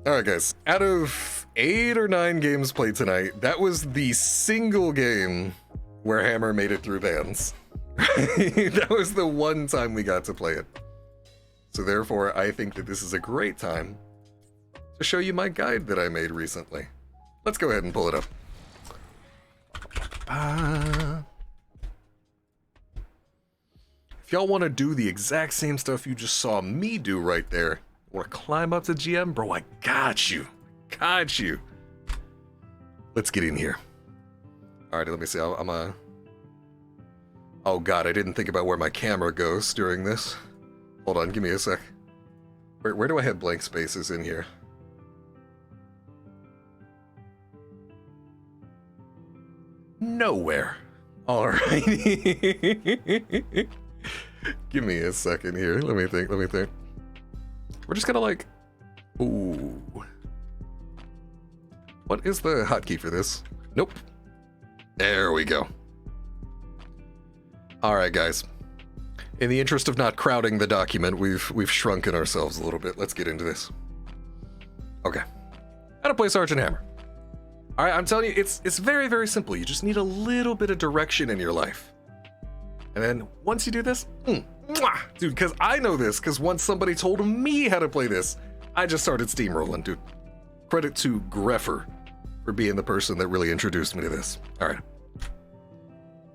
Alright guys, out of 8 or 9 games played tonight, that was the single game where Hammer made it through bans. That was the one time we got to play it. So therefore, I think that this is a great time to show you my guide that I made recently. Let's go ahead and pull it up. If y'all want to do the exact same stuff you just saw me do right there, want to climb up to GM? Bro, I got you. Got you. Let's get in here. Alright, let me see. Oh god, I didn't think about where my camera goes during this. Hold on, give me a sec. Where do I have blank spaces in here? Nowhere. Alrighty. Give me a second here. Let me think. We're just gonna like... Ooh. What is the hotkey for this? Nope. There we go. Alright, guys. In the interest of not crowding the document, we've shrunken ourselves a little bit. Let's get into this. Okay. How to play Sergeant Hammer. Alright, I'm telling you, it's very, very simple. You just need a little bit of direction in your life. And then once you do this, dude, because I know this, because once somebody told me how to play this, I just started steamrolling, dude. Credit to Greffer for being the person that really introduced me to this. All right.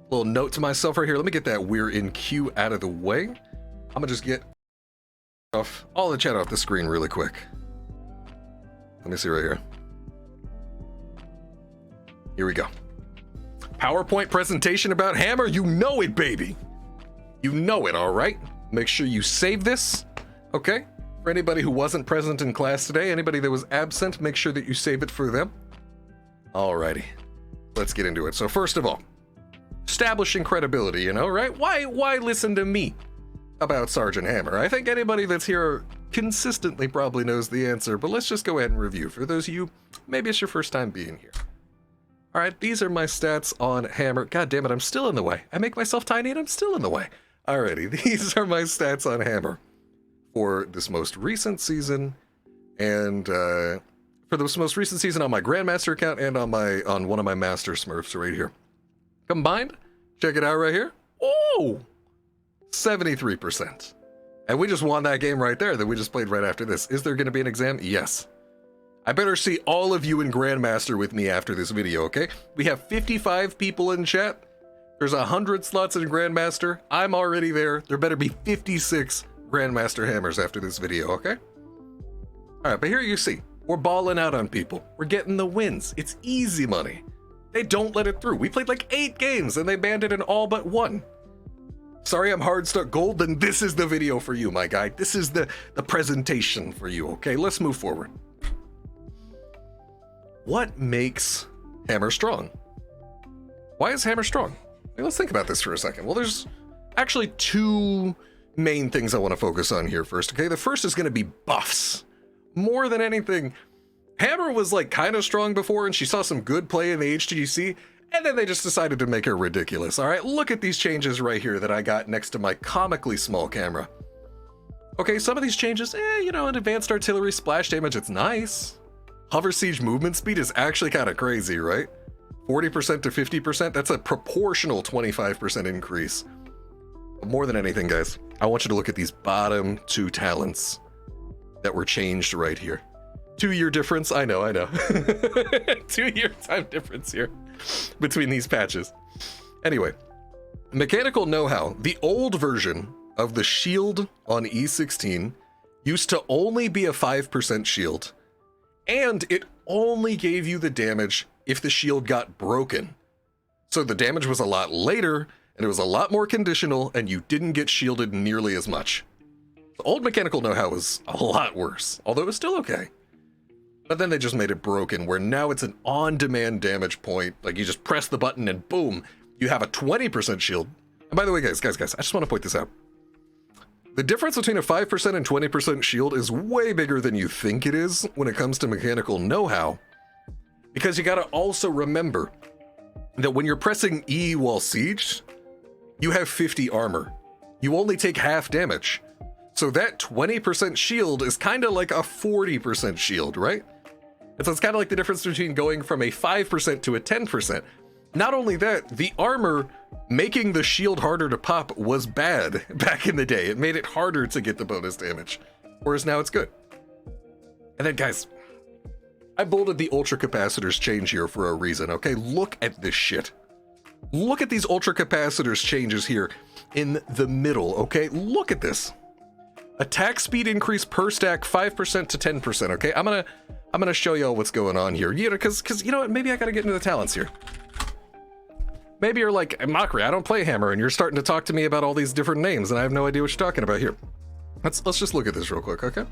Little note to myself right here. Let me get that "we're in queue" out of the way. I'm gonna just get off all the chat off the screen really quick. Let me see right here. Here we go. PowerPoint presentation about Hammer, you know it, baby. You know it, all right? Make sure you save this, okay? For anybody who wasn't present in class today, anybody that was absent, make sure that you save it for them. Alrighty, let's get into it. So first of all, establishing credibility, you know, right? Why listen to me about Sergeant Hammer? I think anybody that's here consistently probably knows the answer, but let's just go ahead and review. For those of you, maybe it's your first time being here. Alright, these are my stats on Hammer. God damn it, I'm still in the way. I make myself tiny and I'm still in the way. Alrighty, these are my stats on Hammer for this most recent season, and for this most recent season on my Grandmaster account and on one of my Master Smurfs right here. Combined, check it out right here. Oh! 73%. And we just won that game right there that we just played right after this. Is there going to be an exam? Yes. I better see all of you in Grandmaster with me after this video, okay? We have 55 people in chat. There's 100 slots in Grandmaster. I'm already there. There better be 56 Grandmaster Hammers after this video, okay? Alright, but here you see, we're balling out on people. We're getting the wins. It's easy money. They don't let it through. We played like 8 games and they banned it in all but 1. Sorry I'm hard stuck gold, then this is the video for you, my guy. This is the presentation for you, okay? Let's move forward. What makes Hammer strong? Why is Hammer strong? Let's think about this for a second. Well, there's actually 2 main things I want to focus on here first, okay? The first is going to be buffs. More than anything, Hammer was like kind of strong before and she saw some good play in the HTGC, and then they just decided to make her ridiculous. All right, look at these changes right here that I got next to my comically small camera. Okay, some of these changes, you know, an advanced artillery splash damage, it's nice. Hover siege movement speed is actually kind of crazy, right? 40% to 50%, that's a proportional 25% increase. But more than anything, guys, I want you to look at these bottom 2 talents that were changed right here. 2-year difference, I know. 2-year time difference here between these patches. Anyway, mechanical know-how. The old version of the shield on E16 used to only be a 5% shield. And it only gave you the damage if the shield got broken. So the damage was a lot later, and it was a lot more conditional, and you didn't get shielded nearly as much. The old mechanical know-how was a lot worse, although it was still okay. But then they just made it broken, where now it's an on-demand damage point. Like, you just press the button and boom, you have a 20% shield. And by the way, guys, I just want to point this out. The difference between a 5% and 20% shield is way bigger than you think it is when it comes to mechanical know-how. Because you gotta also remember that when you're pressing E while sieged, you have 50 armor. You only take half damage. So that 20% shield is kind of like a 40% shield, right? And so it's kind of like the difference between going from a 5% to a 10%. Not only that, the armor making the shield harder to pop was bad back in the day. It made it harder to get the bonus damage, whereas now it's good. And then guys, I bolded the ultra capacitors change here for a reason, okay? Look at this shit. Look at these ultra capacitors changes here in the middle, okay? Look at this. Attack speed increase per stack 5% to 10%, okay? I'm gonna show y'all what's going on here. You know, cause you know what, maybe I gotta get into the talents here. Maybe you're like, Mockery, I don't play Hammer, and you're starting to talk to me about all these different names, and I have no idea what you're talking about here. Let's just look at this real quick, okay?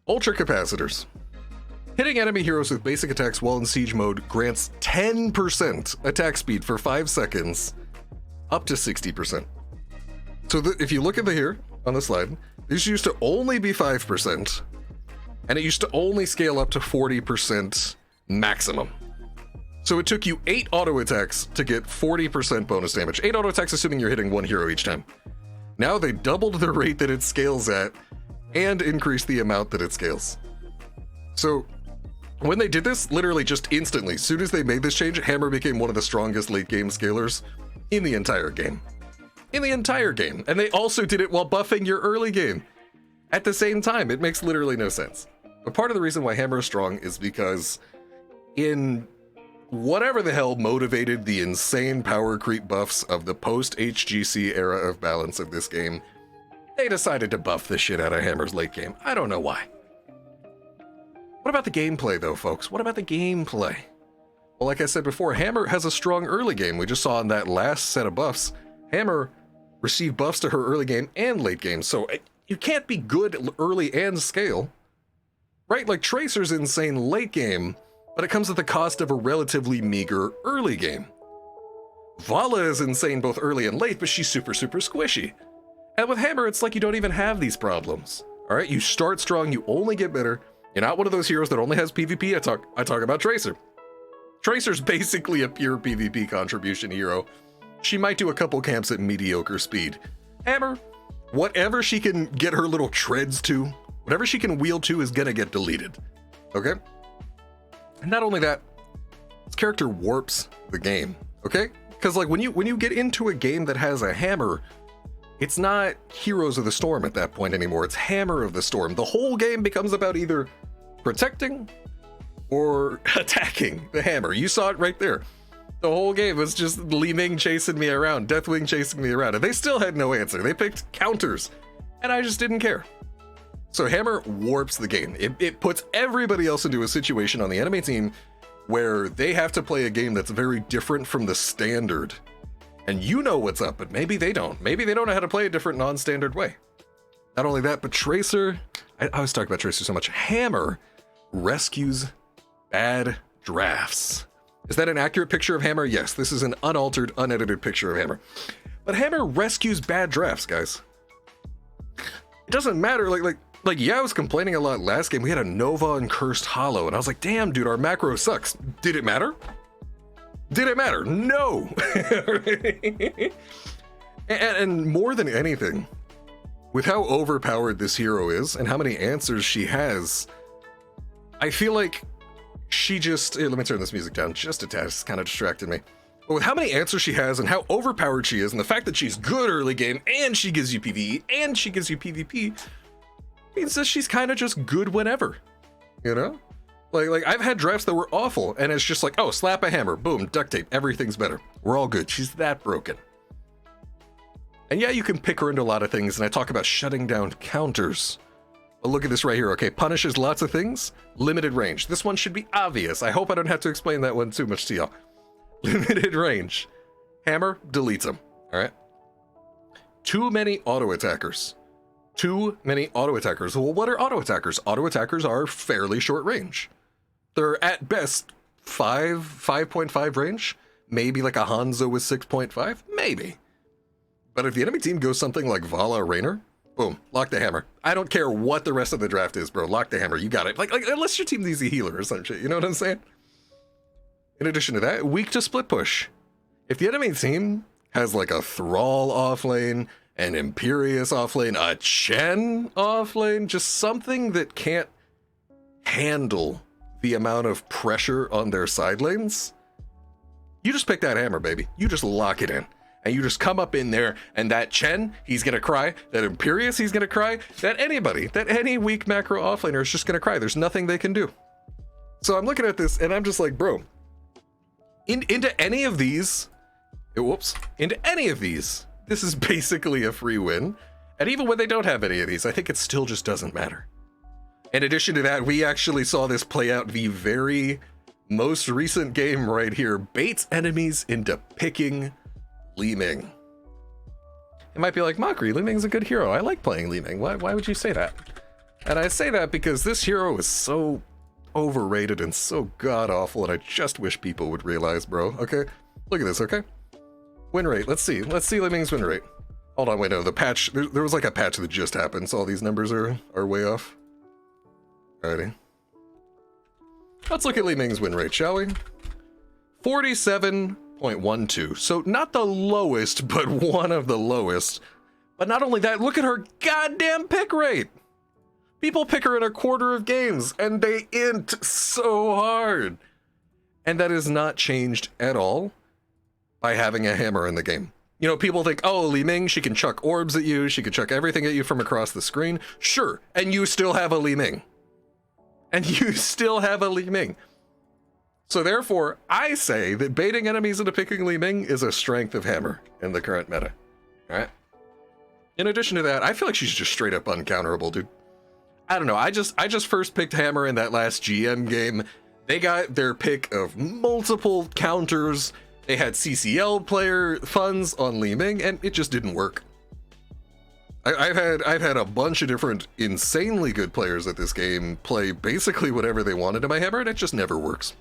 Ultra capacitors. Hitting enemy heroes with basic attacks while in siege mode grants 10% attack speed for 5 seconds, up to 60%. So if you look at the here on the slide, these used to only be 5%, and it used to only scale up to 40% maximum. So it took you 8 auto attacks to get 40% bonus damage. 8 auto attacks assuming you're hitting one hero each time. Now they doubled the rate that it scales at and increased the amount that it scales. So when they did this, literally just instantly, as soon as they made this change, Hammer became one of the strongest late game scalers in the entire game. In the entire game. And they also did it while buffing your early game at the same time. It makes literally no sense. But part of the reason why Hammer is strong is because in whatever the hell motivated the insane power creep buffs of the post-HGC era of balance of this game, they decided to buff the shit out of Hammer's late game. I don't know why. What about the gameplay though, folks? What about the gameplay? Well, like I said before, Hammer has a strong early game. We just saw in that last set of buffs, Hammer received buffs to her early game and late game, so you can't be good early and scale, right? Like Tracer's insane late game, but it comes at the cost of a relatively meager early game. Vala is insane both early and late, but she's super, super squishy. And with Hammer, it's like you don't even have these problems. All right, you start strong, you only get better. You're not one of those heroes that only has PvP. I talk about Tracer. Tracer's basically a pure PvP contribution hero. She might do a couple camps at mediocre speed. Hammer, whatever she can get her little treads to, whatever she can wield to is gonna get deleted. Okay? And not only that, this character warps the game, okay? Because like when you get into a game that has a Hammer, it's not Heroes of the Storm at that point anymore. It's Hammer of the Storm. The whole game becomes about either protecting or attacking the Hammer. You saw it right there. The whole game was just Li Ming chasing me around, Deathwing chasing me around, and they still had no answer. They picked counters, and I just didn't care. So Hammer warps the game. It puts everybody else into a situation on the enemy team where they have to play a game that's very different from the standard. And you know what's up, but maybe they don't. Maybe they don't know how to play a different non-standard way. Not only that, but Tracer, I always talk about Tracer so much. Hammer rescues bad drafts. Is that an accurate picture of Hammer? Yes, this is an unaltered, unedited picture of Hammer. But Hammer rescues bad drafts, guys. It doesn't matter, like, yeah, I was complaining a lot last game. We had a Nova and Cursed Hollow, and I was like, damn, dude, our macro sucks. Did it matter? Did it matter? No! and more than anything, with how overpowered this hero is and how many answers she has, I feel like she just... Here, let me turn this music down just a tad. It's kind of distracted me. But with how many answers she has and how overpowered she is, and the fact that she's good early game, and she gives you PvE, and she gives you PvP, means that she's kind of just good whenever, you know? Like I've had drafts that were awful, and it's just like, oh, slap a hammer, boom, duct tape, everything's better. We're all good. She's that broken. And yeah, you can pick her into a lot of things, and I talk about shutting down counters. But look at this right here, okay? Punishes lots of things, limited range. This one should be obvious. I hope I don't have to explain that one too much to y'all. Limited range. Hammer deletes them, all right? Too many auto attackers. Too many auto attackers. Well, what are auto attackers? Auto attackers are fairly short range. They're at best 5.5 range. Maybe like a Hanzo with 6.5. Maybe. But if the enemy team goes something like Vala Rainer, boom, lock the hammer. I don't care what the rest of the draft is, bro. Lock the hammer. You got it. Like unless your team's easy healer or some shit. You know what I'm saying? In addition to that, weak to split push. If the enemy team has like a Thrall off lane, an Imperious offlane, a Chen offlane, just something that can't handle the amount of pressure on their side lanes, you just pick that hammer, baby. You just lock it in. And you just come up in there, and that Chen, he's gonna cry. That Imperious, he's gonna cry. That any weak macro offlaner is just gonna cry. There's nothing they can do. So I'm looking at this, and I'm just like, bro, into any of these, this is basically a free win. And even when they don't have any of these, I think it still just doesn't matter. In addition to that, we actually saw this play out the very most recent game right here. Baits enemies into picking Li Ming. It might be like, Mockery, Li Ming's a good hero. I like playing Li Ming. Why would you say that? And I say that because this hero is so overrated and so god-awful, and I just wish people would realize, bro. Okay? Look at this, okay? Win rate, let's see. Let's see Li Ming's win rate. Hold on, wait, no, the patch, there was like a patch that just happened, so all these numbers are way off. Alrighty. Let's look at Li Ming's win rate, shall we? 47.12. So not the lowest, but one of the lowest. But not only that, look at her goddamn pick rate. People pick her in a quarter of games, and they int so hard. And that is not changed at all by having a hammer in the game. You know, people think, oh, Li Ming, she can chuck orbs at you, she can chuck everything at you from across the screen. Sure, and you still have a Li Ming. And you still have a Li Ming. So therefore, I say that baiting enemies into picking Li Ming is a strength of hammer in the current meta. Alright? In addition to that, I feel like she's just straight up uncounterable, dude. I don't know, I just first picked hammer in that last GM game. They got their pick of multiple counters. They had CCL player funds on Li Ming, and it just didn't work. I've had a bunch of different insanely good players at this game play basically whatever they wanted to my hammer, and it just never works.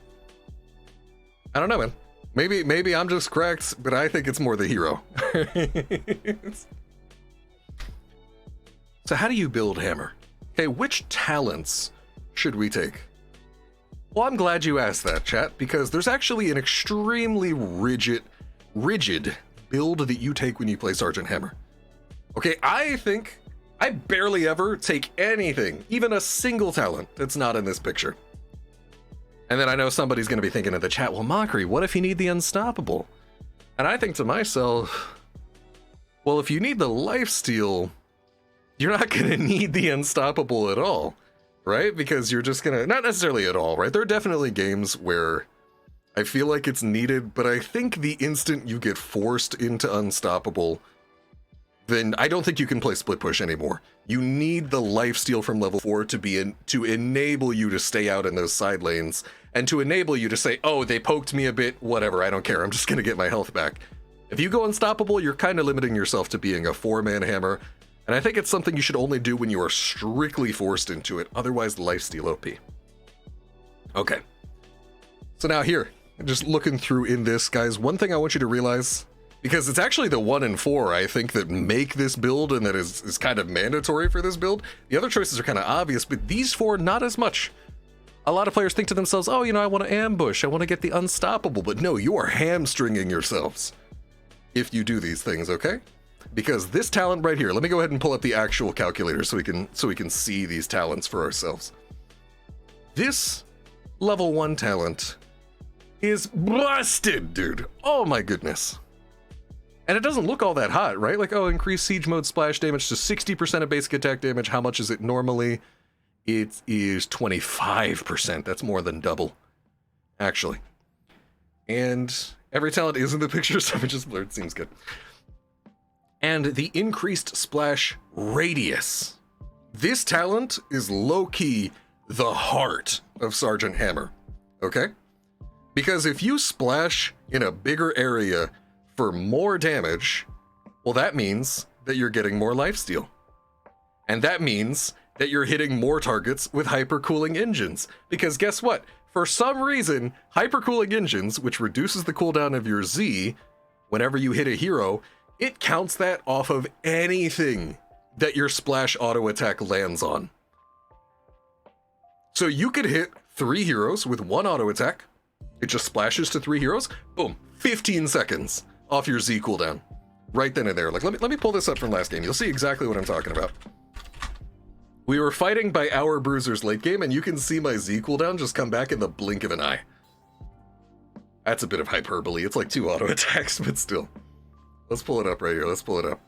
I don't know, man. Maybe I'm just cracked, but I think it's more the hero. So how do you build hammer? Okay, which talents should we take? Well, I'm glad you asked that, chat, because there's actually an extremely rigid build that you take when you play Sergeant Hammer. Okay, I think I barely ever take anything, even a single talent that's not in this picture. And then I know somebody's going to be thinking in the chat, well, Mockery, what if you need the Unstoppable? And I think to myself, well, if you need the lifesteal, you're not going to need the Unstoppable at all, right? Because you're just going to, not necessarily at all, right? There are definitely games where I feel like it's needed, but I think the instant you get forced into Unstoppable, then I don't think you can play split push anymore. You need the lifesteal from level 4 to enable you to stay out in those side lanes, and to enable you to say, oh, they poked me a bit, whatever, I don't care, I'm just gonna get my health back. If you go Unstoppable, you're kind of limiting yourself to being a 4-man hammer, and I think it's something you should only do when you are strictly forced into it, otherwise lifesteal OP. Okay. So now here, just looking through in this, guys, one thing I want you to realize, because it's actually the 1 and 4, I think, that make this build and that is kind of mandatory for this build. The other choices are kind of obvious, but these 4, not as much. A lot of players think to themselves, oh, you know, I want to ambush, I want to get the Unstoppable, but no, you are hamstringing yourselves if you do these things, okay? Because this talent right here, let me go ahead and pull up the actual calculator so we can see these talents for ourselves. This level 1 talent is busted, dude. Oh my goodness. And it doesn't look all that hot, right? Like, oh, increase siege mode splash damage to 60% of basic attack damage. How much is it normally? It is 25%. That's more than double, actually. And every talent is in the picture, so it just blurred. Seems good. And the increased splash radius. This talent is low-key the heart of Sergeant Hammer, okay? Because if you splash in a bigger area for more damage, well, that means that you're getting more lifesteal. And that means that you're hitting more targets with hypercooling engines. Because guess what? For some reason, hypercooling engines, which reduces the cooldown of your Z, whenever you hit a hero, it counts that off of anything that your splash auto attack lands on. So you could hit 3 heroes with 1 auto attack. It just splashes to 3 heroes. Boom, 15 seconds off your Z cooldown. right then and there. Like, let me pull this up from last game. You'll see exactly what I'm talking about. We were fighting by our bruisers late game, and you can see my Z cooldown just come back in the blink of an eye. That's a bit of hyperbole. It's like 2 auto attacks, but still. Let's pull it up right here. Let's pull it up.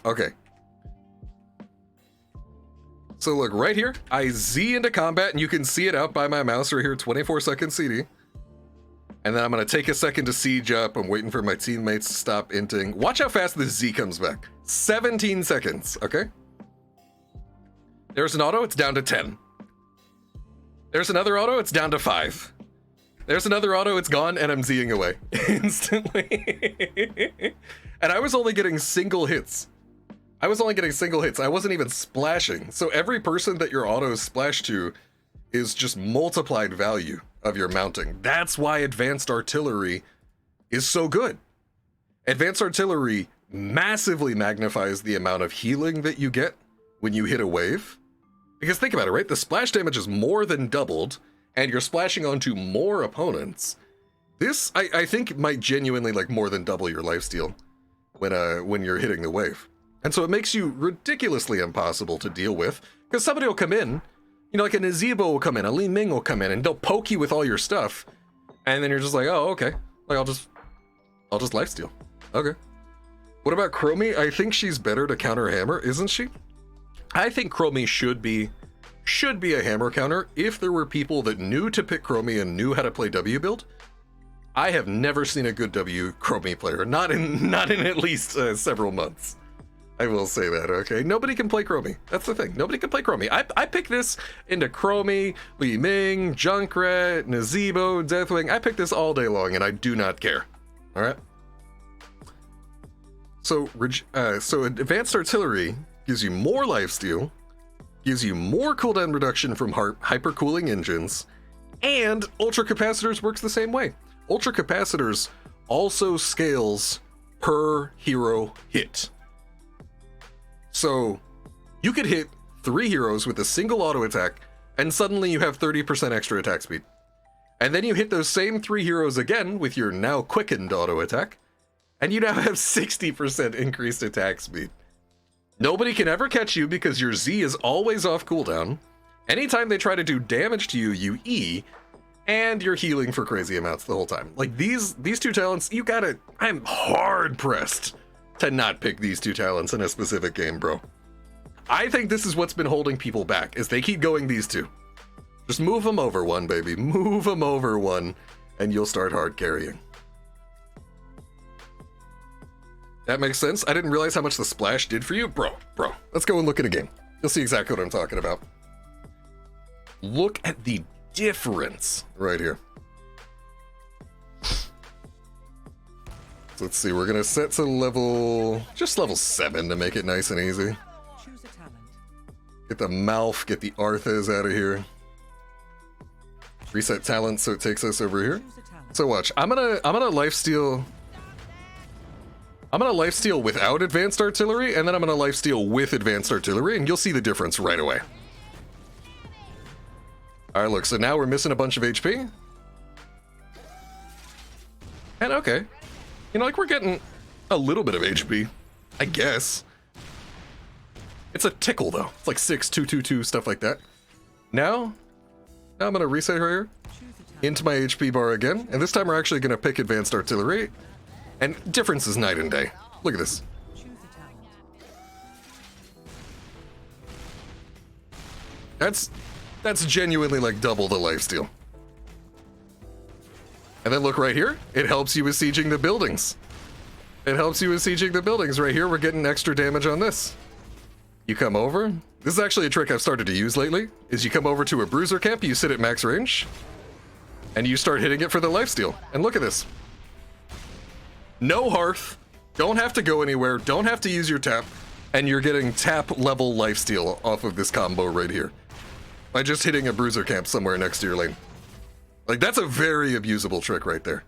Okay. So look, right here, I Z into combat, and you can see it out by my mouse right here, 24-second CD. And then I'm going to take a second to siege up. I'm waiting for my teammates to stop inting. Watch how fast this Z comes back. 17 seconds, okay? There's an auto, it's down to 10. There's another auto, it's down to 5. There's another auto, it's gone, and I'm Zing away instantly. And I was only getting single hits. I wasn't even splashing. So every person that your autos splash to is just multiplied value of your mounting. That's why advanced artillery is so good. Advanced artillery massively magnifies the amount of healing that you get when you hit a wave. Because think about it, right? The splash damage is more than doubled, and you're splashing onto more opponents. This, I think, might genuinely like more than double your lifesteal when you're hitting the wave. And so it makes you ridiculously impossible to deal with, because somebody will come in, you know, like a Nazeebo will come in, a Li Ming will come in, and they'll poke you with all your stuff, and then you're just like, oh, okay, like I'll just lifesteal. Okay. What about Chromie? I think she's better to counter hammer, isn't she? I think Chromie should be a hammer counter if there were people that knew to pick Chromie and knew how to play W build. I have never seen a good W Chromie player, not in at least several months. I will say that, okay? Nobody can play Chromie. That's the thing. Nobody can play Chromie. I pick this into Chromie, Li Ming, Junkrat, Nazeebo, Deathwing. I pick this all day long, and I do not care. All right? So Advanced Artillery gives you more lifesteal, gives you more cooldown reduction from hypercooling engines, and Ultra Capacitors works the same way. Ultra Capacitors also scales per hero hit. So you could hit 3 heroes with a single auto attack, and suddenly you have 30% extra attack speed. And then you hit those same 3 heroes again with your now quickened auto attack, and you now have 60% increased attack speed. Nobody can ever catch you because your Z is always off cooldown. Anytime they try to do damage to you, you E, and you're healing for crazy amounts the whole time. Like these 2 talents, you gotta, I'm hard pressed to not pick these 2 talents in a specific game, bro. I think this is what's been holding people back, is they keep going these 2. Just move them over one, baby. Move them over one, and you'll start hard carrying. That makes sense. I didn't realize how much the splash did for you. Bro, let's go and look at a game. You'll see exactly what I'm talking about. Look at the difference right here. Let's see, we're gonna set to level 7 to make it nice and easy. Choose a talent. Get the Malf, get the Arthas out of here. Reset talent so it takes us over here. So watch, I'm gonna lifesteal. I'm gonna lifesteal without advanced artillery, and then I'm gonna lifesteal with advanced artillery, and you'll see the difference right away. Alright, look, so now we're missing a bunch of HP. And okay. You know, like, we're getting a little bit of HP, I guess. It's a tickle, though. It's like 6, 2, 2, 2, stuff like that. Now I'm going to reset right here into my HP bar again. And this time we're actually going to pick Advanced Artillery. And difference is night and day. Look at this. That's genuinely like double the lifesteal. And then look right here, it helps you with sieging the buildings. It helps you with sieging the buildings. Right here, we're getting extra damage on this. You come over. This is actually a trick I've started to use lately, is you come over to a bruiser camp, you sit at max range, and you start hitting it for the lifesteal. And look at this. No hearth, don't have to go anywhere, don't have to use your tap, and you're getting tap level lifesteal off of this combo right here. By just hitting a bruiser camp somewhere next to your lane. Like, that's a very abusable trick right there.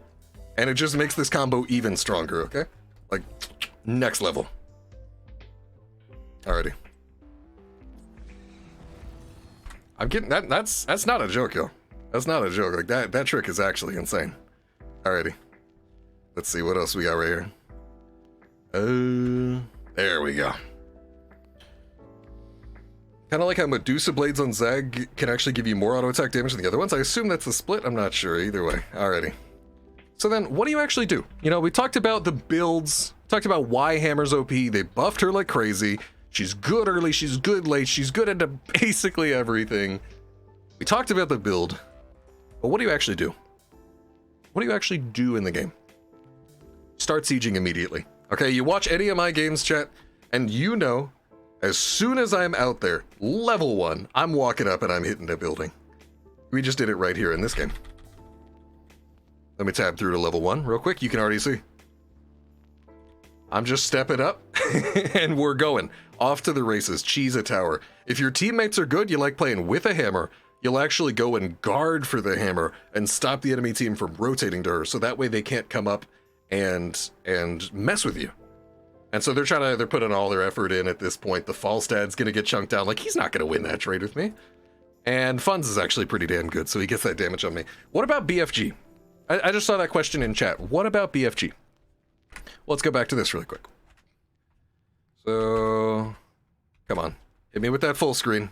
And it just makes this combo even stronger, okay? Like, next level. Alrighty. I'm getting, that's not a joke, yo. That's not a joke. Like that trick is actually insane. Alrighty. Let's see what else we got right here. There we go. Kind of like how Medusa Blades on Zag can actually give you more auto attack damage than the other ones. I assume that's the split. I'm not sure. Either way. Alrighty. So then, what do you actually do? You know, we talked about the builds, talked about why Hammer's OP. They buffed her like crazy. She's good early, she's good late, she's good into basically everything. We talked about the build, but what do you actually do? What do you actually do in the game? Start sieging immediately. Okay, you watch any of my games, chat, and you know, as soon as I'm out there, level 1, I'm walking up and I'm hitting the building. We just did it right here in this game. Let me tab through to level 1 real quick. You can already see. I'm just stepping up and we're going off to the races. Cheese a tower. If your teammates are good, you like playing with a hammer, you'll actually go and guard for the hammer and stop the enemy team from rotating to her. So that way they can't come up and mess with you. And so they're putting all their effort in at this point. The Falstad's going to get chunked down. Like, he's not going to win that trade with me. And Funds is actually pretty damn good. So he gets that damage on me. What about BFG? I just saw that question in chat. What about BFG? Let's go back to this really quick. So, come on. Hit me with that full screen.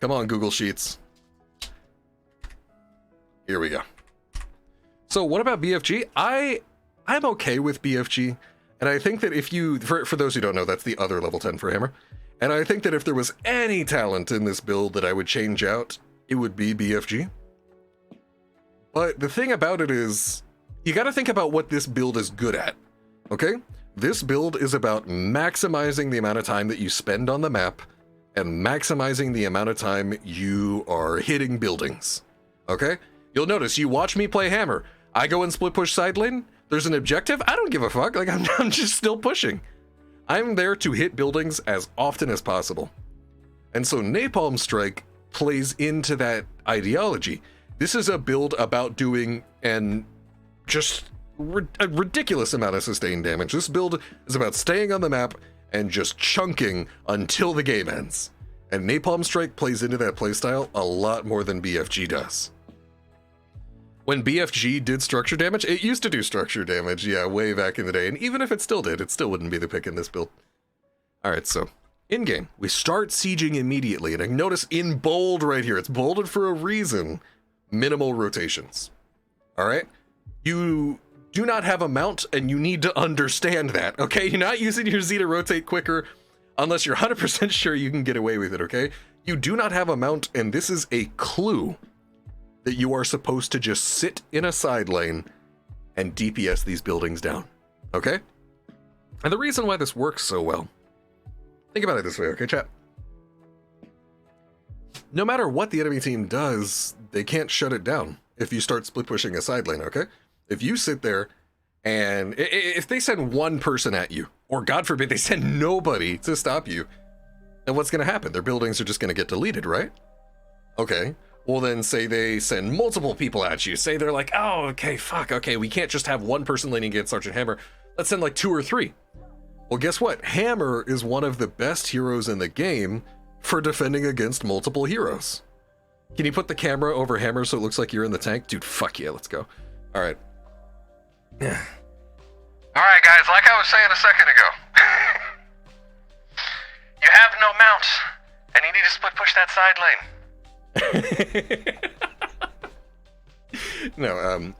Come on, Google Sheets. Here we go. So what about BFG? I'm okay with BFG. And I think that if you, for those who don't know, that's the other level 10 for Hammer. And I think that if there was any talent in this build that I would change out, it would be BFG. But the thing about it is, you got to think about what this build is good at, okay? This build is about maximizing the amount of time that you spend on the map and maximizing the amount of time you are hitting buildings, okay? You'll notice, you watch me play Hammer. I go and split push side lane. There's an objective. I don't give a fuck. Like, I'm just still pushing. I'm there to hit buildings as often as possible. And so Napalm Strike plays into that ideology. This is a build about doing a ridiculous amount of sustained damage. This build is about staying on the map and just chunking until the game ends. And Napalm Strike plays into that playstyle a lot more than BFG does. When BFG did structure damage, it used to do structure damage, yeah, way back in the day. And even if it still did, it still wouldn't be the pick in this build. Alright, so in-game, we start sieging immediately. And I notice in bold right here, it's bolded for a reason. Minimal rotations. All right? You do not have a mount, and you need to understand that, okay? You're not using your Z to rotate quicker unless you're 100% sure you can get away with it, okay? You do not have a mount, and this is a clue that you are supposed to just sit in a side lane and DPS these buildings down, okay? And the reason why this works so well, think about it this way, okay, chat? No matter what the enemy team does, they can't shut it down if you start split pushing a side lane, okay? If you sit there and if they send one person at you, or God forbid they send nobody to stop you, then what's going to happen? Their buildings are just going to get deleted, right? Okay. Well, then say they send multiple people at you. Say they're like, oh, okay, fuck, okay, we can't just have one person leaning against Sergeant Hammer. Let's send like 2 or 3. Well, guess what? Hammer is one of the best heroes in the game for defending against multiple heroes. Can you put the camera over Hammer so it looks like you're in the tank? Dude, fuck yeah, let's go. All right. Yeah. All right, guys, like I was saying a second ago, you have no mount, and you need to split push that side lane. No,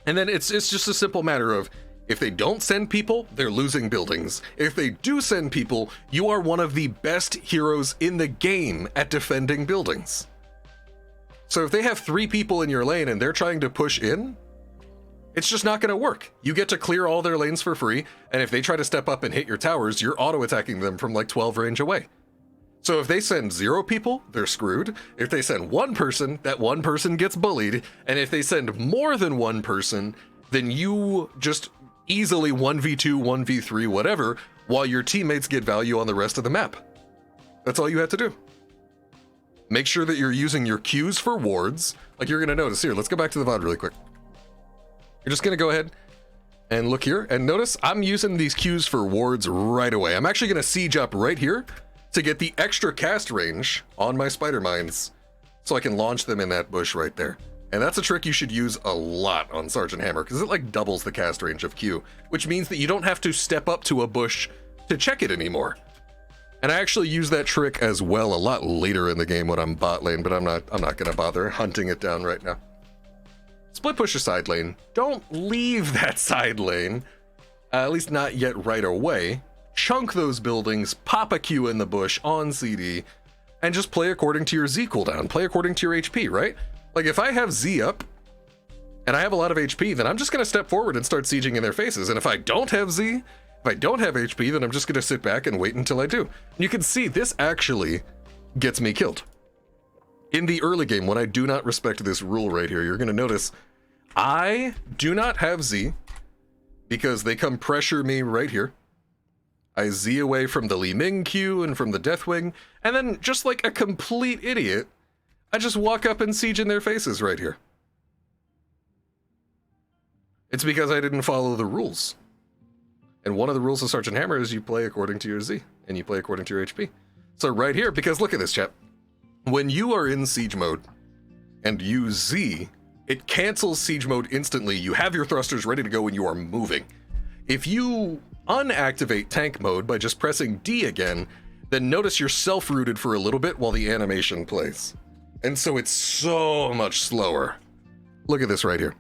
and then it's just a simple matter of, if they don't send people, they're losing buildings. If they do send people, you are one of the best heroes in the game at defending buildings. So if they have 3 people in your lane and they're trying to push in, it's just not going to work. You get to clear all their lanes for free, and if they try to step up and hit your towers, you're auto-attacking them from like 12 range away. So if they send 0 people, they're screwed. If they send 1 person, that 1 person gets bullied. And if they send more than 1 person, then you just easily 1v2, 1v3, whatever, while your teammates get value on the rest of the map. That's all you have to do. Make sure that you're using your Qs for wards. Like you're going to notice here. Let's go back to the VOD really quick. You're just going to go ahead and look here. And notice I'm using these Qs for wards right away. I'm actually going to siege up right here to get the extra cast range on my spider mines so I can launch them in that bush right there. And that's a trick you should use a lot on Sergeant Hammer, because it like doubles the cast range of Q, which means that you don't have to step up to a bush to check it anymore. And I actually use that trick as well a lot later in the game when I'm bot lane, but I'm not gonna bother hunting it down right now. Split push a side lane. Don't leave that side lane, at least not yet right away. Chunk those buildings, pop a Q in the bush on CD, and just play according to your Z cooldown. Play according to your HP, right? Like if I have Z up, and I have a lot of HP, then I'm just gonna step forward and start sieging in their faces. And if I don't have Z, if I don't have HP, then I'm just gonna sit back and wait until I do. And you can see this actually gets me killed. In the early game, when I do not respect this rule right here, you're gonna notice I do not have Z because they come pressure me right here. I Z away from the Li Ming Q and from the Deathwing, and then just like a complete idiot, I just walk up and siege in their faces right here. It's because I didn't follow the rules. And one of the rules of Sergeant Hammer is you play according to your Z, and you play according to your HP. So right here, because look at this, chat. When you are in siege mode and use Z, it cancels siege mode instantly. You have your thrusters ready to go and you are moving. If you unactivate tank mode by just pressing D again, then notice you're self-rooted for a little bit while the animation plays. And so it's so much slower. Look at this right here.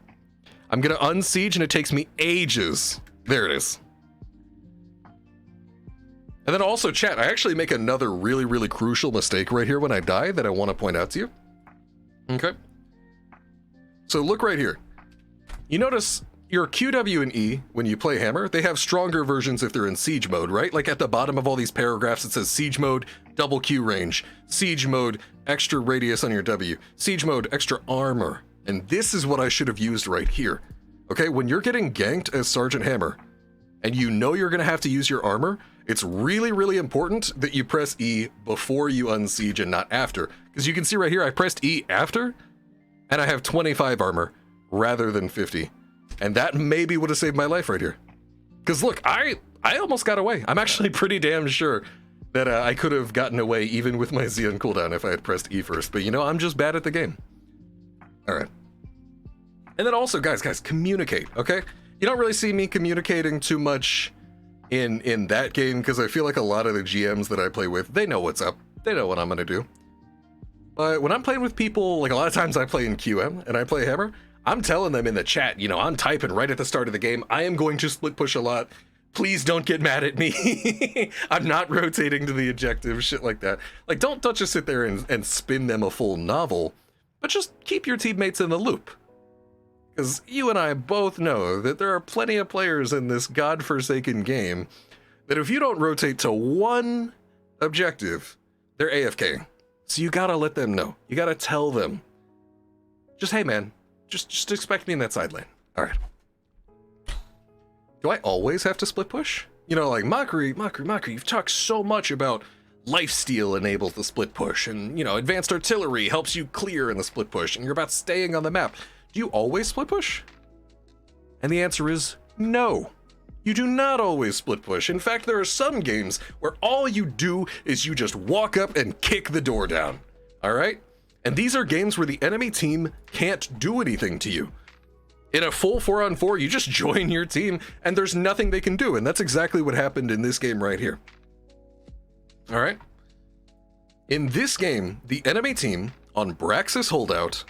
I'm gonna unsiege and it takes me ages. There it is. And then also, chat, I actually make another really, really crucial mistake right here when I die that I want to point out to you. Okay. So look right here. You notice your Q, W, and E, when you play Hammer, they have stronger versions if they're in siege mode, right? Like at the bottom of all these paragraphs, it says siege mode, double Q range, siege mode, extra radius on your W, siege mode, extra armor. And this is what I should have used right here. Okay, when you're getting ganked as Sergeant Hammer, and you know you're gonna have to use your armor, it's really, really important that you press E before you unsiege and not after. Because you can see right here, I pressed E after, and I have 25 armor rather than 50. And that maybe would have saved my life right here. Because look, I almost got away. I'm actually pretty damn sure that I could have gotten away even with my Z on cooldown if I had pressed E first. But you know, I'm just bad at the game. All right. And then also, guys, communicate, okay? You don't really see me communicating too much in that game because I feel like a lot of the GMs that I play with, they know what's up. They know what I'm gonna do. But when I'm playing with people, like a lot of times I play in QM and I play Hammer, I'm telling them in the chat, you know, I'm typing right at the start of the game, I am going to split push a lot. Please don't get mad at me. I'm not rotating to the objective, shit like that. Like, don't just sit there and spin them a full novel, but just keep your teammates in the loop. Because you and I both know that there are plenty of players in this godforsaken game that if you don't rotate to one objective, they're AFK. So you gotta let them know. You gotta tell them. Just, hey man, just expect me in that side lane. All right. Do I always have to split push? You know, like, Mockery, you've talked so much about lifesteal enables the split push, and, you know, advanced artillery helps you clear in the split push, and you're about staying on the map. Do you always split push? And the answer is no. You do not always split push. In fact, there are some games where all you do is you just walk up and kick the door down. All right? And these are games where the enemy team can't do anything to you. In a full 4-on-4, you just join your team and there's nothing they can do. And that's exactly what happened in this game right here. All right? In this game, the enemy team on Braxis holdout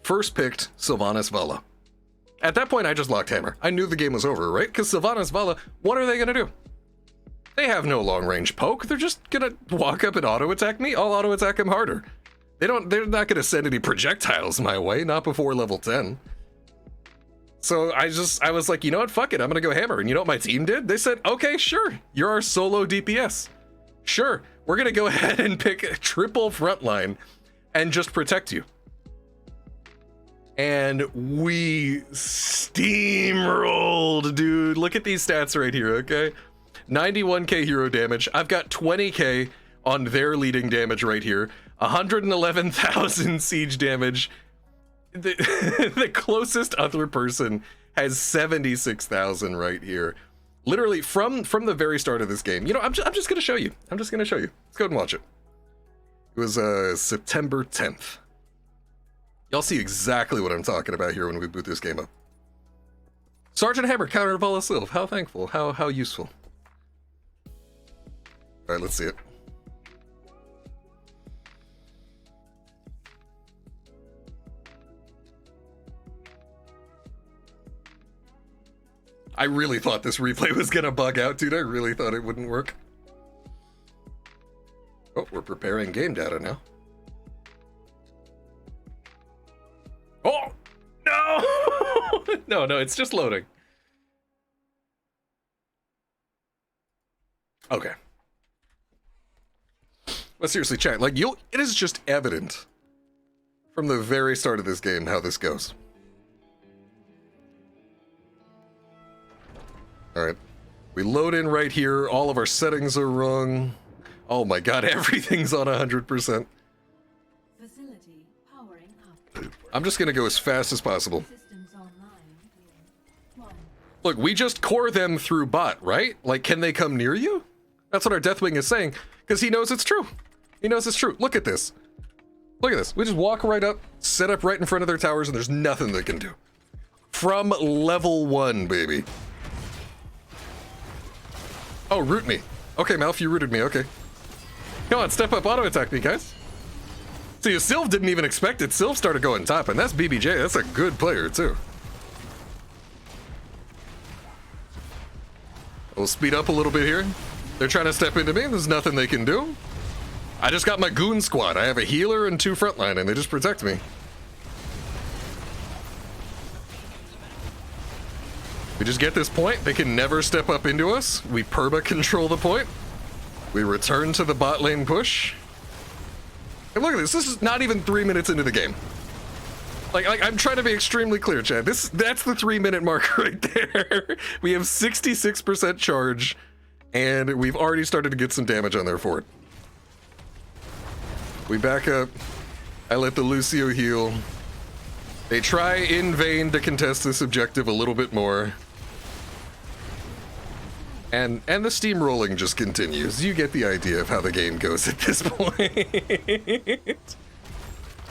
first picked Sylvanas Vala. At that point, I just locked Hammer. I knew the game was over, right? Because Sylvanas Vala, what are they gonna do? They have no long-range poke. They're just gonna walk up and auto-attack me. I'll auto-attack them harder. They're not gonna send any projectiles my way, not before level 10. So I was like, you know what? Fuck it. I'm gonna go Hammer. And you know what my team did? They said, okay, sure. You're our solo DPS. Sure. We're gonna go ahead and pick a triple frontline and just protect you. And we steamrolled, dude. Look at these stats right here, okay? 91k hero damage. I've got 20k on their leading damage right here. 111,000 siege damage. The closest other person has 76,000 right here. Literally from the very start of this game. You know, I'm just gonna show you. Let's go ahead and watch it. It was September 10th. Y'all see exactly what I'm talking about here when we boot this game up. Sergeant Hammer countered Vala Sylv. How thankful. How useful. Alright, let's see it. I really thought this replay was gonna bug out, dude. I really thought it wouldn't work. Oh, we're preparing game data now. Oh! No! No, it's just loading. Okay. But seriously, chat, like, it is just evident from the very start of this game how this goes. Alright. We load in right here. All of our settings are wrong. Oh my god, everything's on 100%. Facility powering up. I'm just gonna go as fast as possible. Systems online. One. Look, we just core them through bot, right? Like, can they come near you? That's what our Deathwing is saying, because he knows it's true. He knows it's true. Look at this. Look at this. We just walk right up, set up right in front of their towers, and there's nothing they can do. From level 1, baby. Oh, root me. Okay, Malf, you rooted me. Okay. Come on, step up, auto attack me, guys. See, Sylv didn't even expect it. Sylv started going top, and that's BBJ. That's a good player, too. We'll speed up a little bit here. They're trying to step into me. There's nothing they can do. I just got my goon squad. I have a healer and 2 frontline, and they just protect me. We just get this point. They can never step up into us. We perma control the point. We return to the bot lane push. And look at this. This is not even 3 minutes into the game. Like I'm trying to be extremely clear, Chad. That's the 3-minute mark right there. We have 66% charge, and we've already started to get some damage on their fort. We back up. I let the Lucio heal. They try in vain to contest this objective a little bit more. And the steamrolling just continues. You get the idea of how the game goes at this point.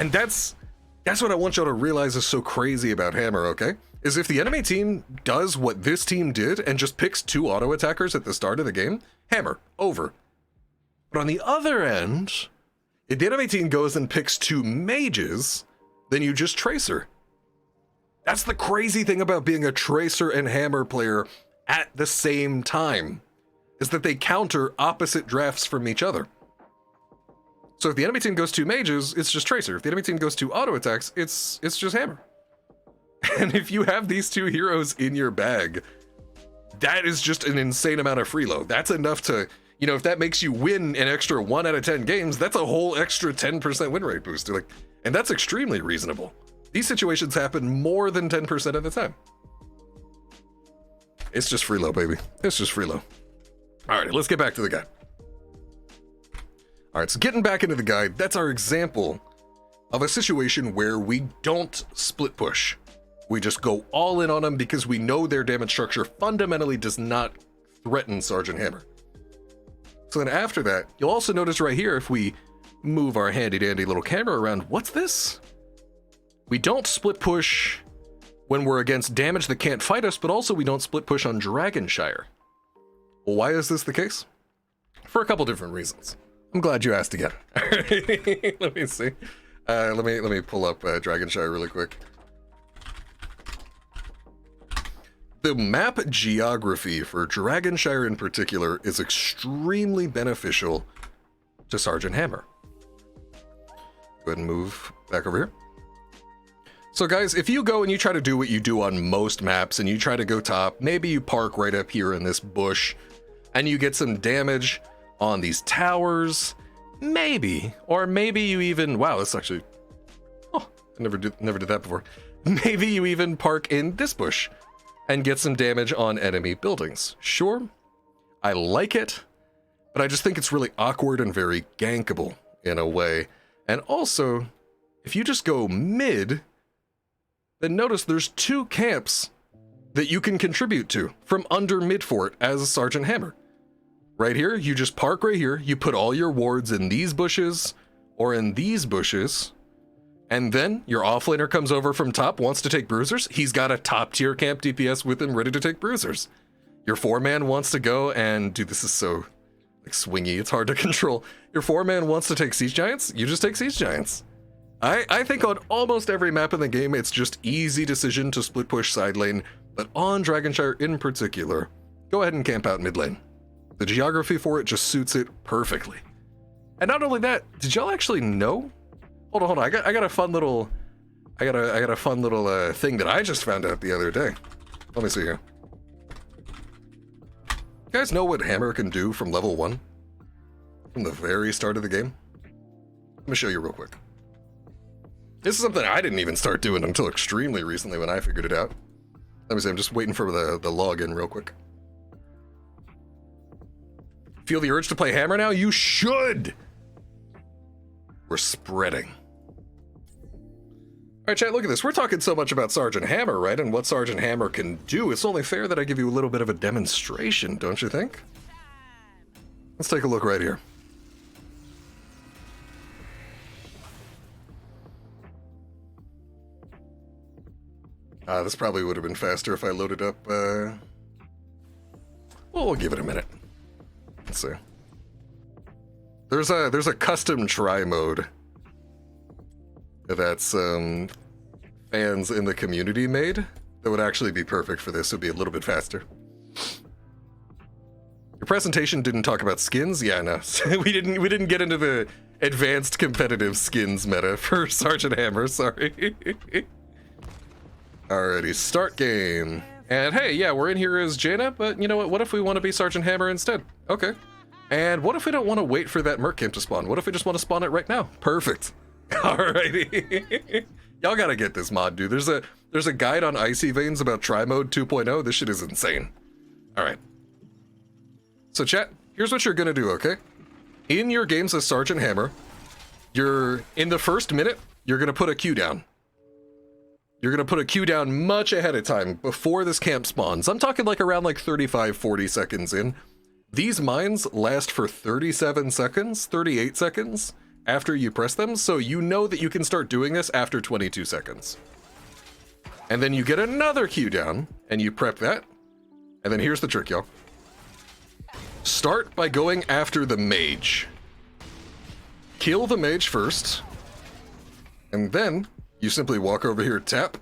And that's what I want y'all to realize is so crazy about Hammer, okay? Is if the enemy team does what this team did and just picks 2 auto attackers at the start of the game, Hammer, over. But on the other end, if the enemy team goes and picks 2 mages, then you just Tracer. That's the crazy thing about being a Tracer and Hammer player at the same time, is that they counter opposite drafts from each other. So if the enemy team goes 2 mages, it's just Tracer. If the enemy team goes 2 auto attacks, it's just Hammer. And if you have these 2 heroes in your bag, that is just an insane amount of free load. That's enough to, you know, if that makes you win an extra 1 out of 10 games, that's a whole extra 10% win rate boost. Like, and that's extremely reasonable. These situations happen more than 10% of the time. It's just free low, baby. It's just free low. All right, let's get back to the guide. All right, so getting back into the guide, that's our example of a situation where we don't split push. We just go all in on them because we know their damage structure fundamentally does not threaten Sergeant Hammer. So then after that, you'll also notice right here, if we move our handy dandy little camera around, what's this? We don't split push when we're against damage that can't fight us, but also we don't split push on Dragonshire. Well, why is this the case? For a couple different reasons. I'm glad you asked again. Let me see. Let me pull up Dragonshire really quick. The map geography for Dragonshire in particular is extremely beneficial to Sergeant Hammer. Go ahead and move back over here. So guys, if you go and you try to do what you do on most maps and you try to go top, maybe you park right up here in this bush and you get some damage on these towers, maybe, or maybe you even, wow, that's actually, oh, I never did that before. Maybe you even park in this bush and get some damage on enemy buildings. Sure, I like it, but I just think it's really awkward and very gankable in a way. And also, if you just go mid, then notice there's 2 camps that you can contribute to from under mid fort as Sergeant Hammer. Right here, you just park right here, you put all your wards in these bushes or in these bushes, And then your offlaner comes over from top, wants to take bruisers. He's got a top tier camp DPS with him ready to take bruisers. Your 4-man wants to go and, dude, this is so like swingy, it's hard to control. Your 4-man wants to take Siege Giants, you just take Siege Giants. I think on almost every map in the game, it's just easy decision to split push side lane, but on Dragonshire in particular, go ahead and camp out mid lane. The geography for it just suits it perfectly. And not only that, did y'all actually know? Hold on. I got a fun little, I got a fun little thing that I just found out the other day. Let me see here. You guys know what Hammer can do from level 1? From the very start of the game? Let me show you real quick. This is something I didn't even start doing until extremely recently when I figured it out. Let me see, I'm just waiting for the login real quick. Feel the urge to play Hammer now? You should! We're spreading. Alright, chat, look at this. We're talking so much about Sergeant Hammer, right? And what Sergeant Hammer can do. It's only fair that I give you a little bit of a demonstration, don't you think? Let's take a look right here. This probably would have been faster if I loaded up, well, we'll give it a minute. Let's see. There's a custom try mode that's fans in the community made that would actually be perfect for this. It would be a little bit faster. Your presentation didn't talk about skins? Yeah, no. we didn't get into the advanced competitive skins meta for Sergeant Hammer, sorry. Alrighty, start game. And hey, yeah, we're in here as Jaina, but you know what? What if we want to be Sergeant Hammer instead? Okay. And what if we don't want to wait for that Merc camp to spawn? What if we just want to spawn it right now? Perfect. Alrighty. Y'all gotta get this mod, dude. There's a guide on Icy Veins about Try Mode 2.0. This shit is insane. Alright. So chat, here's what you're gonna do, okay? In your games as Sergeant Hammer, in the first minute, you're gonna put a Q down. You're gonna put a Q down much ahead of time before this camp spawns. I'm talking like around like 35, 40 seconds in. These mines last for 37 seconds, 38 seconds after you press them, so you know that you can start doing this after 22 seconds. And then you get another Q down, and you prep that. And then here's the trick, y'all. Start by going after the mage. Kill the mage first. And then you simply walk over here, tap,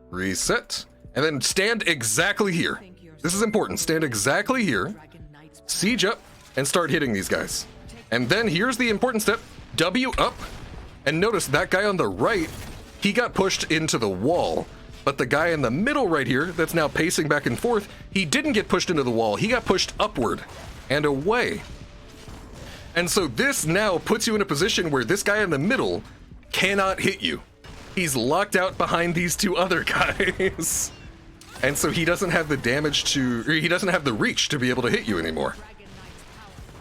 reset, and then stand exactly here. This is important. Stand exactly here, siege up, and start hitting these guys. And then here's the important step. W up. And notice that guy on the right, he got pushed into the wall. But the guy in the middle right here, that's now pacing back and forth, he didn't get pushed into the wall. He got pushed upward and away. And so this now puts you in a position where this guy in the middle cannot hit you. He's locked out behind these two other guys. And so he doesn't have the damage or he doesn't have the reach to be able to hit you anymore.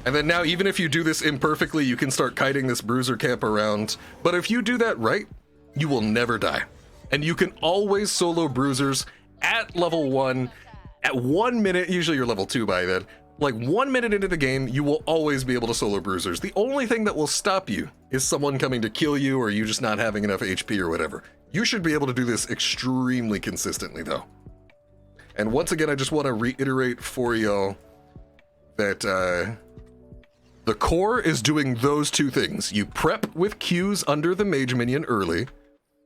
And then now, even if you do this imperfectly, you can start kiting this bruiser camp around. But if you do that right, you will never die. And you can always solo bruisers at level 1, at 1 minute, usually you're level 2 by then, like 1 minute into the game, you will always be able to solo bruisers. The only thing that will stop you is someone coming to kill you or you just not having enough HP or whatever. You should be able to do this extremely consistently though. And once again, I just want to reiterate for y'all that the core is doing those two things. You prep with Qs under the mage minion early.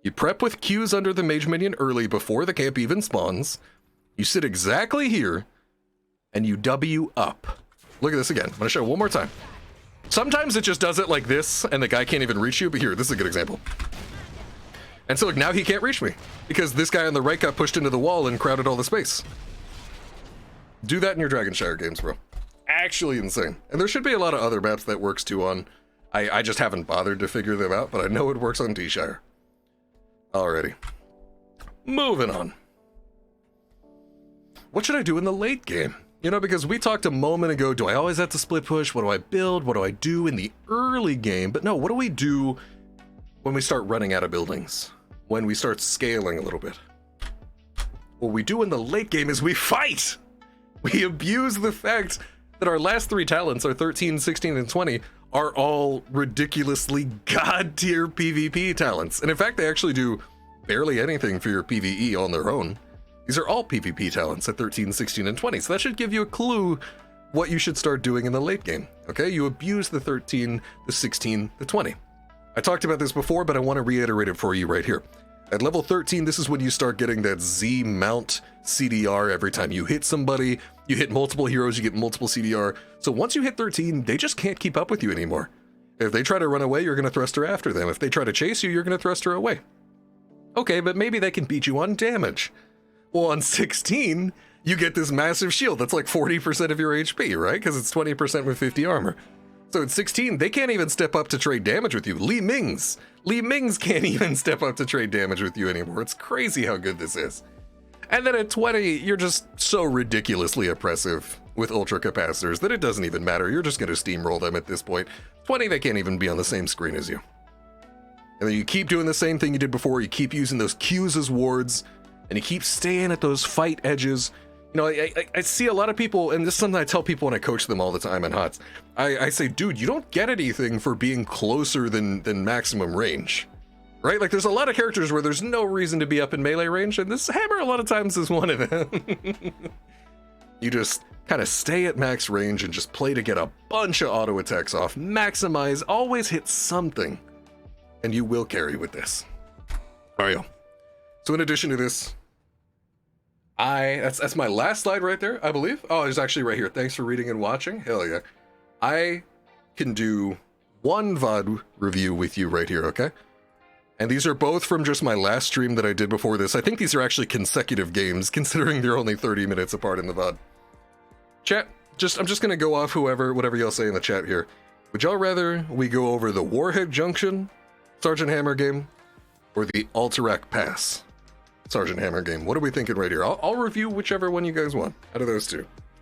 You prep with Qs under the mage minion early before the camp even spawns. You sit exactly here, and you W up. Look at this again. I'm gonna show it one more time. Sometimes it just does it like this, and the guy can't even reach you, but here, this is a good example. And so look, now he can't reach me, because this guy on the right got pushed into the wall and crowded all the space. Do that in your Dragonshire games, bro. Actually insane. And there should be a lot of other maps that works too on. I just haven't bothered to figure them out, but I know it works on T-Shire. Alrighty. Moving on. What should I do in the late game? You know, because we talked a moment ago, do I always have to split push? What do I build? What do I do in the early game? But no, what do we do when we start running out of buildings? When we start scaling a little bit? What we do in the late game is we fight! We abuse the fact that our last three talents, our 13, 16, and 20, are all ridiculously god tier PvP talents. And in fact, they actually do barely anything for your PvE on their own. These are all PvP talents at 13, 16, and 20. So that should give you a clue what you should start doing in the late game. Okay, you abuse the 13, the 16, the 20. I talked about this before, but I want to reiterate it for you right here. At level 13, this is when you start getting that Z mount CDR every time you hit somebody. You hit multiple heroes, you get multiple CDR. So once you hit 13, they just can't keep up with you anymore. If they try to run away, you're going to thrust her after them. If they try to chase you, you're going to thrust her away. Okay, but maybe they can beat you on damage. Well, on 16, you get this massive shield that's like 40% of your HP, right? Because it's 20% with 50 armor. So at 16, they can't even step up to trade damage with you. Li Ming's can't even step up to trade damage with you anymore. It's crazy how good this is. And then at 20, you're just so ridiculously oppressive with ultra capacitors that it doesn't even matter. You're just going to steamroll them at this point. 20, they can't even be on the same screen as you. And then you keep doing the same thing you did before. You keep using those Qs as wards, and you keep staying at those fight edges. You know, I see a lot of people, and this is something I tell people when I coach them all the time in HOTS. I say, dude, you don't get anything for being closer than maximum range, right? Like, there's a lot of characters where there's no reason to be up in melee range, and this hammer a lot of times is one of them. You just kind of stay at max range and just play to get a bunch of auto attacks off. Maximize, always hit something, and you will carry with this. All right, y'all. So in addition to this, that's my last slide right there, I believe. Oh, it's actually right here. Thanks for reading and watching. Hell yeah. I can do one VOD review with you right here, okay? And these are both from just my last stream that I did before this. I think these are actually consecutive games, considering they're only 30 minutes apart in the VOD. Chat, I'm just gonna go off whatever y'all say in the chat here. Would y'all rather we go over the Warhead Junction Sergeant Hammer game or the Alterac Pass Sergeant Hammer game? What are we thinking right here? I'll review whichever one you guys want out of those two.